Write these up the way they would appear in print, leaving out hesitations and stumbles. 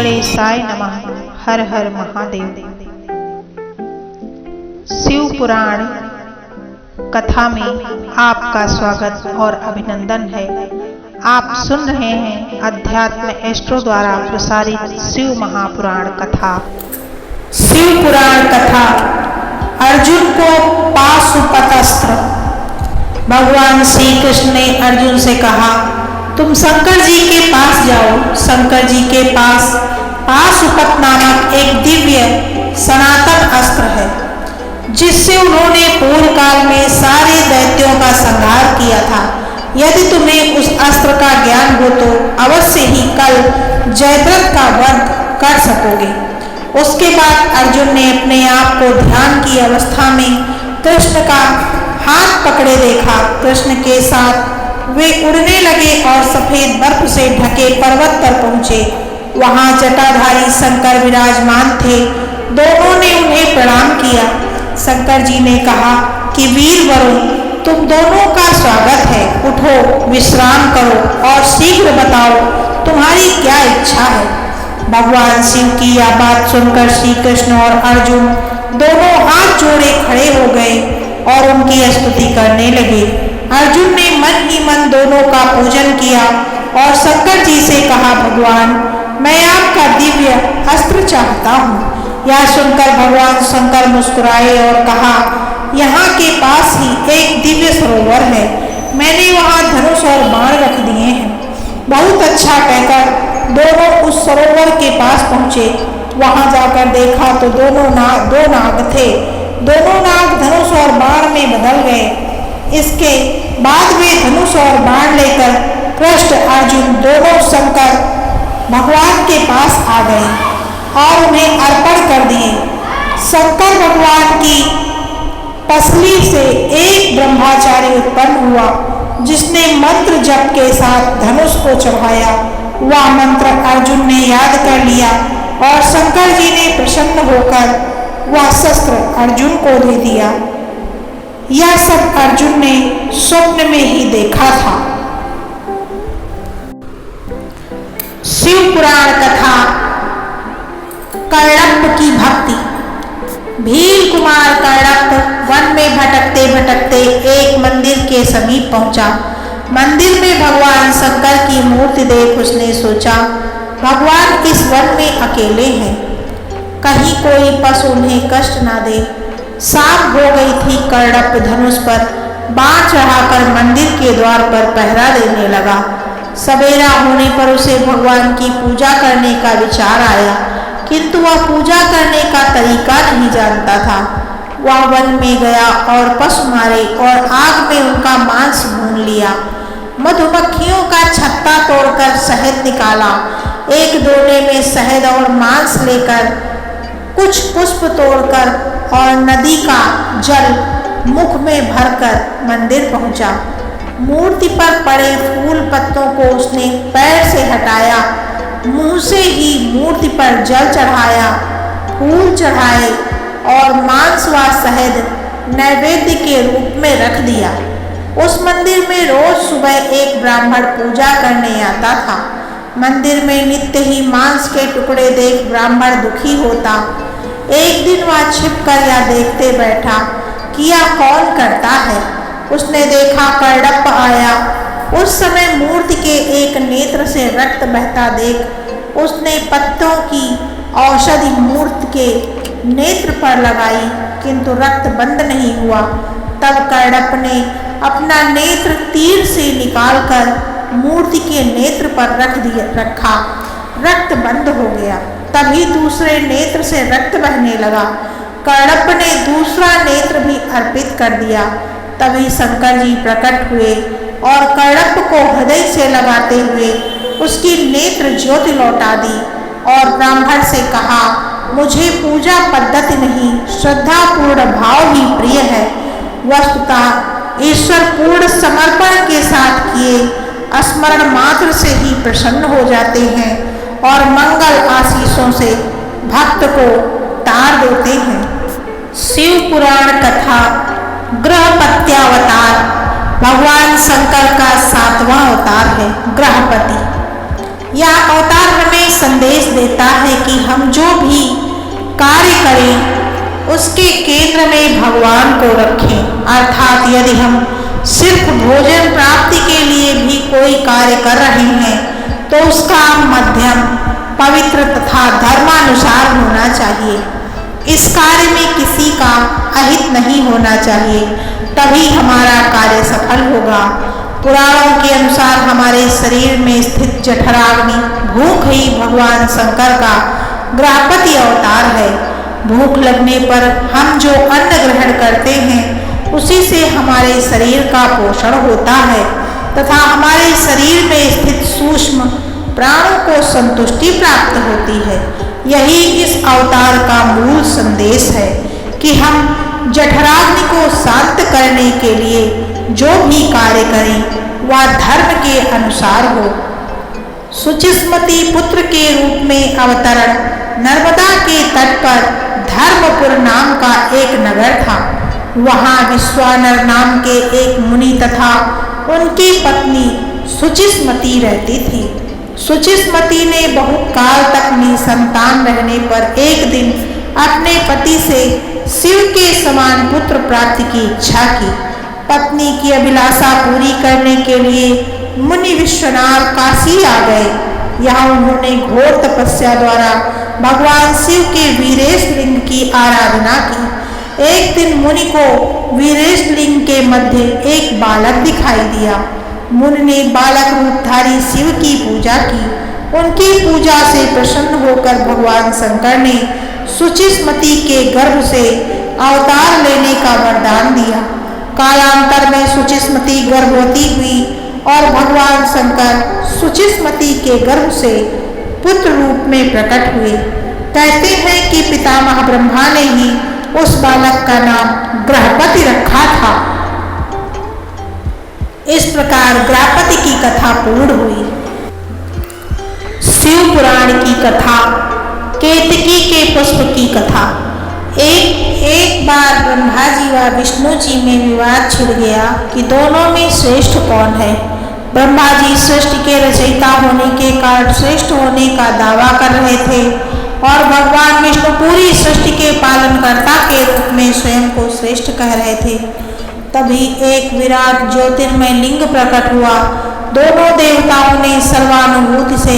गणेशाय नमः। हर हर महादेव। शिव पुराण कथा में आपका स्वागत और अभिनंदन है। आप सुन रहे हैं अध्यात्म एस्ट्रो द्वारा प्रसारित शिव महापुराण कथा। शिव पुराण कथा। अर्जुन को पाशुपतास्त्र। भगवान श्री कृष्ण ने अर्जुन से कहा, तुम शंकर जी के पास जाओ। शंकर जी के पास पाशुपत नामक एक दिव्य सनातन अस्त्र है, जिससे उन्होंने पूर्व काल में सारे दैत्यों का संहार किया था। यदि तुम्हें उस अस्त्र का ज्ञान हो तो अवश्य ही कल जयद्रथ का वध कर सकोगे। उसके बाद अर्जुन ने अपने आप को ध्यान की अवस्था में कृष्ण का हाथ पकड़े देखा। कृष्ण के साथ वे उड़ने लगे और सफेद बर्फ से ढके पर्वत पर पहुंचे। वहां जटाधारी शंकर विराजमान थे। दोनों ने उन्हें प्रणाम किया। शंकर जी ने कहा कि वीर वरुण, तुम दोनों का स्वागत है। उठो, विश्राम करो और शीघ्र बताओ तुम्हारी क्या इच्छा है। भगवान शिव की यह बात सुनकर श्री कृष्ण और अर्जुन दोनों हाथ जोड़े खड़े हो गए और उनकी स्तुति करने लगे। अर्जुन ने मन ही मन दोनों का पूजन किया और शंकर जी से कहा, भगवान, मैं आपका दिव्य अस्त्र चाहता हूँ। यह सुनकर भगवान शंकर मुस्कुराए और कहा, यहाँ के पास ही एक दिव्य सरोवर है। मैंने वहाँ धनुष और बाण रख दिए हैं। बहुत अच्छा कहकर दोनों उस सरोवर के पास पहुँचे। वहाँ जाकर देखा तो दो नाग थे। दोनों नाग धनुष और बाण में बदल गए। इसके बाद वे धनुष और बाण लेकर कृष्ण अर्जुन दोनों शंकर भगवान के पास आ गए और उन्हें अर्पण कर दिए। शंकर भगवान की पसली से एक ब्रह्मचारी उत्पन्न हुआ, जिसने मंत्र जप के साथ धनुष को चढ़ाया। वह मंत्र अर्जुन ने याद कर लिया और शंकर जी ने प्रसन्न होकर वह शस्त्र अर्जुन को दे दिया। यह सब अर्जुन ने स्वप्न में ही देखा था। शिव पुराण कथा। कर्णप्प की भक्ति। भील कुमार कर्णप्प वन में भटकते भटकते एक मंदिर के समीप पहुंचा। मंदिर में भगवान शंकर की मूर्ति देख उसने सोचा, भगवान इस वन में अकेले हैं, कहीं कोई पशु उन्हें कष्ट ना दे। शाम हो गई थी। कर्णप्प धनुष पर बाण चढ़ाकर मंदिर के द्वार पर पहरा देने लगा। सवेरा होने पर उसे भगवान की पूजा करने का विचार आया, किंतु वह पूजा करने का तरीका नहीं जानता था। वह वन में गया और पशु मारे और आग में उनका मांस भून लिया। मधुमक्खियों का छत्ता तोड़कर शहद निकाला। एक दोने में शहद और मांस लेकर कुछ पुष्प तोड़कर और नदी का जल मुख में भरकर मंदिर पहुंचा। मूर्ति पर पड़े फूल पत्तों को उसने पैर से हटाया। मुंह से ही मूर्ति पर जल चढ़ाया, फूल चढ़ाए और मांस व शहद नैवेद्य के रूप में रख दिया। उस मंदिर में रोज सुबह एक ब्राह्मण पूजा करने आता था। मंदिर में नित्य ही मांस के टुकड़े देख ब्राह्मण दुखी होता। एक दिन वह छिपकर यह देखते बैठा कि यह कौन करता है। उसने देखा कर्णप्प आया। उस समय मूर्ति के एक नेत्र से रक्त बहता देख उसने पत्तों की औषधि मूर्ति के नेत्र पर लगाई, किंतु रक्त बंद नहीं हुआ। तब कर्णप्प ने अपना नेत्र तीर से निकालकर मूर्ति के नेत्र पर रखा। रक्त बंद हो गया। तभी दूसरे नेत्र से रक्त बहने लगा। कर्णप्प ने दूसरा नेत्र भी अर्पित कर दिया। तभी शंकर जी प्रकट हुए और कर्णप्प को हृदय से लगाते हुए उसकी नेत्र ज्योति लौटा दी और ब्राह्मण से कहा, मुझे पूजा पद्धति नहीं, श्रद्धापूर्ण भाव ही प्रिय है। वस्तुतः ईश्वर पूर्ण समर्पण के साथ किए स्मरण मात्र से ही प्रसन्न हो जाते हैं और मंगल आशीषों से भक्त को तार देते हैं। शिव पुराण कथा। ग्रहपत्यावतार। भगवान शंकर का 7वां अवतार है ग्रहपति। यह अवतार हमें संदेश देता है कि हम जो भी कार्य करें उसके केंद्र में भगवान को रखें। अर्थात यदि हम सिर्फ भोजन प्राप्ति के लिए भी कोई कार्य कर रहे हैं तो उसका मध्यम, पवित्र तथा धर्मानुसार होना चाहिए। इस कार्य में किसी का अहित नहीं होना चाहिए, तभी हमारा कार्य सफल होगा। पुराणों के अनुसार हमारे शरीर में स्थित जठराग्नि भूख ही भगवान शंकर का गृहपति अवतार है। भूख लगने पर हम जो अन्न ग्रहण करते हैं उसी से हमारे शरीर का पोषण होता है तथा हमारे शरीर में स्थित सूक्ष्म प्राणों को संतुष्टि प्राप्त होती है। यही इस अवतार का मूल संदेश है कि हम जठराग्नि को शांत करने के लिए जो भी कार्य करें वह धर्म के अनुसार हो। सुचिस्मती पुत्र के रूप में अवतरण। नर्मदा के तट पर धर्मपुर नाम का एक नगर था। वहाँ विश्वानर नाम के एक मुनि तथा उनकी पत्नी सुचिस्मती रहती थी। सुचिस्मती ने बहुत काल तक निसंतान रहने पर एक दिन अपने पति से शिव के समान पुत्र प्राप्ति की इच्छा की। पत्नी की अभिलाषा पूरी करने के लिए मुनि विश्वनाथ काशी आ गए। यहाँ उन्होंने घोर तपस्या द्वारा भगवान शिव के वीरेश लिंग की आराधना की। एक दिन मुनि को वीरेश लिंग के मध्य एक बालक दिखाई दिया। मुनि ने बालक रूपधारी शिव की पूजा की। उनकी पूजा से प्रसन्न होकर भगवान शंकर ने सुचिस्मती के गर्भ से अवतार लेने का वरदान दिया। कालांतर में सुचिस्मती गर्भवती हुई और भगवान शंकर सुचिस्मती के गर्भ से पुत्र रूप में प्रकट हुए। कहते हैं कि पितामह ब्रह्मा ने ही उस बालक का नाम गृहपति रखा था। इस प्रकार गृहपति की कथा पूर्ण हुई। शिव पुराण की कथा। केतकी के पुष्प की कथा। एक बार ब्रह्मा जी व विष्णु जी में विवाद छिड़ गया कि दोनों में श्रेष्ठ कौन है। ब्रह्मा जी सृष्टि के रचयिता होने के कारण श्रेष्ठ होने का दावा कर रहे थे और भगवान विष्णु पूरी सृष्टि के पालनकर्ता के रूप में स्वयं को श्रेष्ठ कह रहे थे। तभी एक विराट ज्योतिर्मय लिंग प्रकट हुआ। दोनों देवताओं ने सर्वानुभूति से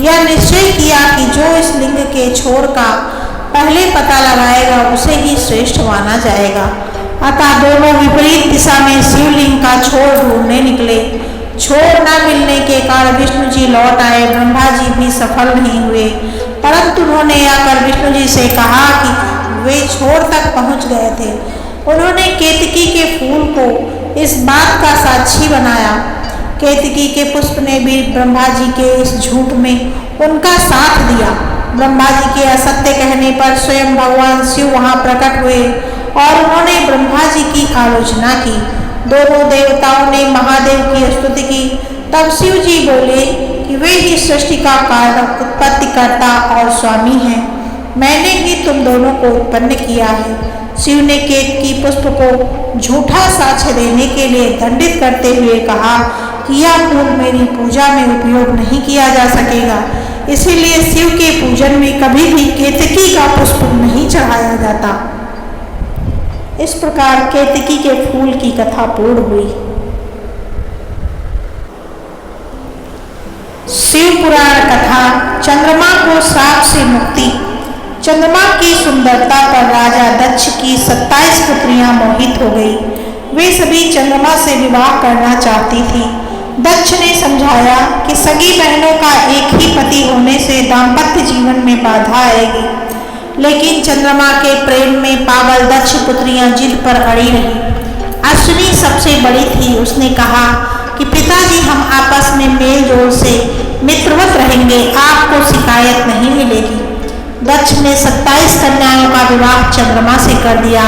यह निश्चय किया कि जो इस लिंग के छोर का पहले पता लगाएगा उसे ही श्रेष्ठ माना जाएगा। अतः दोनों विपरीत दिशा में शिवलिंग का छोर ढूंढने निकले। छोर न मिलने के कारण विष्णु जी लौट आए। ब्रह्मा जी भी सफल नहीं हुए, परंतु उन्होंने आकर विष्णु जी से कहा कि वे छोर तक पहुंच गए थे। उन्होंने केतकी के फूल को इस बात का साक्षी बनाया। केतकी के पुष्प ने भी ब्रह्मा जी के इस झूठ में उनका साथ दिया। ब्रह्मा जी के असत्य कहने पर स्वयं भगवान शिव वहां प्रकट हुए और उन्होंने ब्रह्मा जी की आलोचना की। दोनों देवताओं ने महादेव की स्तुति की। तब शिव जी बोले कि वे ही सृष्टि का कारण, उत्पत्तिकर्ता और स्वामी हैं। मैंने ही तुम दोनों को उत्पन्न किया है। शिव ने केतकी पुष्प को झूठा साक्ष्य देने के लिए दंडित करते हुए कहा कि यह फूल मेरी पूजा में उपयोग नहीं किया जा सकेगा, इसीलिए शिव के पूजन में कभी भी केतकी का पुष्प नहीं चढ़ाया जाता। इस प्रकार केतकी के फूल की कथा पूर्ण हुई। शिव पुराण कथा। चंद्रमा को श्राप से मुक्ति। चंद्रमा की सुंदरता पर राजा दक्ष की 27 पुत्रियां मोहित हो गई। वे सभी चंद्रमा से विवाह करना चाहती थी। दक्ष ने समझाया कि सगी बहनों का एक ही पति होने से दाम्पत्य जीवन में बाधा आएगी, लेकिन चंद्रमा के प्रेम में पागल दक्ष पुत्रियां जिद पर अड़ी रही। अश्विनी सबसे बड़ी थी। उसने कहा कि पिताजी, हम आपस में मेल जोल से मित्रवत रहेंगे, आपको शिकायत नहीं मिलेगी। दक्ष ने 27 कन्याओं का विवाह चंद्रमा से कर दिया।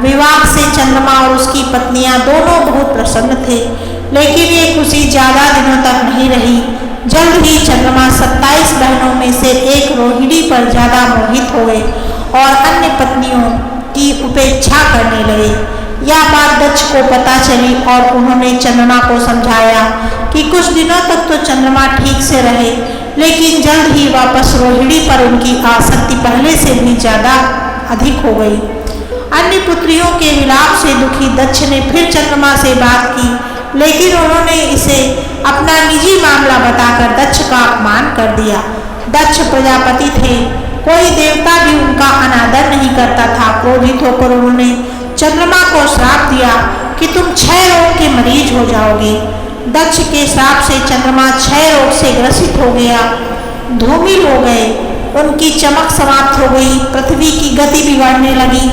विवाह से चंद्रमा और उसकी पत्नियां दोनों बहुत प्रसन्न थे, लेकिन ये खुशी ज्यादा दिनों तक नहीं रही। जल्द ही चंद्रमा 27 बहनों में से एक रोहिणी पर ज्यादा मोहित हो गए और अन्य पत्नियों की उपेक्षा करने लगे। यह बात दक्ष को पता चली और उन्होंने चंद्रमा को समझाया कि कुछ कुछ दिनों तक तो चंद्रमा ठीक से रहे, लेकिन जल्द ही वापस रोहिणी पर उनकी आसक्ति पहले से भी ज्यादा अधिक हो गई। अन्य पुत्रियों के विलाप से दुखी दक्ष ने फिर चंद्रमा से बात की, लेकिन उन्होंने इसे अपना निजी मामला बताकर दक्ष का अपमान कर दिया। दक्ष प्रजापति थे, कोई देवता भी उनका अनादर नहीं करता था। क्रोधित होकर उन्होंने चंद्रमा को श्राप दिया कि तुम क्षय रोग के मरीज हो जाओगे। दक्ष के श्राप से चंद्रमा क्षय रोग से ग्रसित हो गया, धूमिल हो गए, उनकी चमक समाप्त हो गई, पृथ्वी की गति बिगड़ने लगी।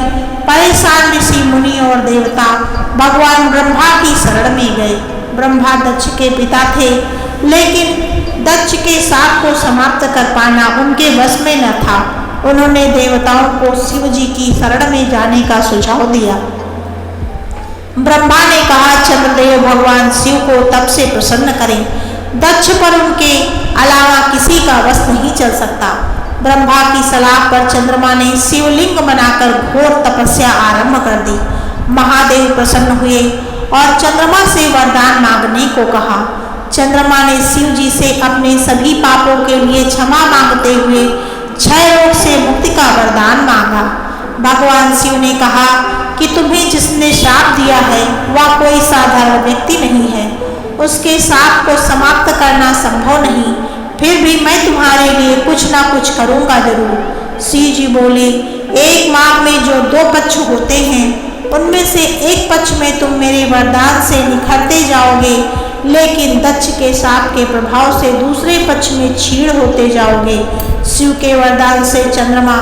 परेशान ऋषि मुनि और देवता भगवान ब्रह्मा की शरण में गए। ब्रह्मा दक्ष के पिता थे, लेकिन दक्ष के शाप को समाप्त कर पाना उनके वश में न था। उन्होंने देवताओं को शिव जी की शरण में जाने का सुझाव दिया। ब्रह्मा ने कहा, चंद्रदेव भगवान शिव को तप से प्रसन्न करें, दक्ष पर उनके अलावा किसी का वश नहीं चल सकता। ब्रह्मा की सलाह पर चंद्रमा ने शिवलिंग बनाकर घोर तपस्या आरंभ कर दी। महादेव प्रसन्न हुए और चंद्रमा से वरदान मांगने को कहा। चंद्रमा ने शिव जी से अपने सभी पापों के लिए क्षमा मांगते हुए क्षय रोग से मुक्ति का वरदान मांगा। भगवान शिव ने कहा कि तुम्हें जिसने श्राप दिया है वह कोई साधारण व्यक्ति नहीं है, उसके शाप को समाप्त करना संभव नहीं, फिर भी मैं तुम्हारे लिए कुछ ना कुछ करूंगा जरूर। शिव जी बोले, एक माह में जो 2 पक्ष होते हैं उनमें से एक पक्ष में तुम मेरे वरदान से निखरते जाओगे, लेकिन दक्ष के शाप के प्रभाव से दूसरे पक्ष में क्षीण होते जाओगे। शिव के वरदान से चंद्रमा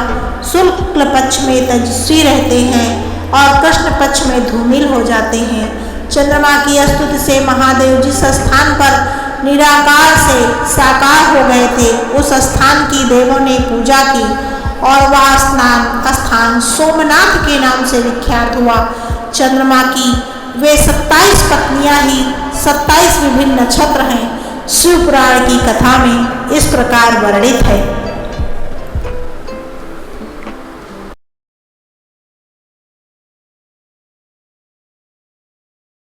शुक्ल पक्ष में तेजस्वी रहते हैं और कृष्ण पक्ष में धूमिल हो जाते हैं। चंद्रमा की स्तुति से महादेव जिस स्थान पर निराकार से साकार हो गए थे, उस स्थान की देवों ने पूजा की और वह स्थान सोमनाथ के नाम से विख्यात हुआ। चंद्रमा की वे 27 पत्नियां ही 27 विभिन्न नक्षत्र हैं। शिव पुराण की कथा में इस प्रकार वर्णित है।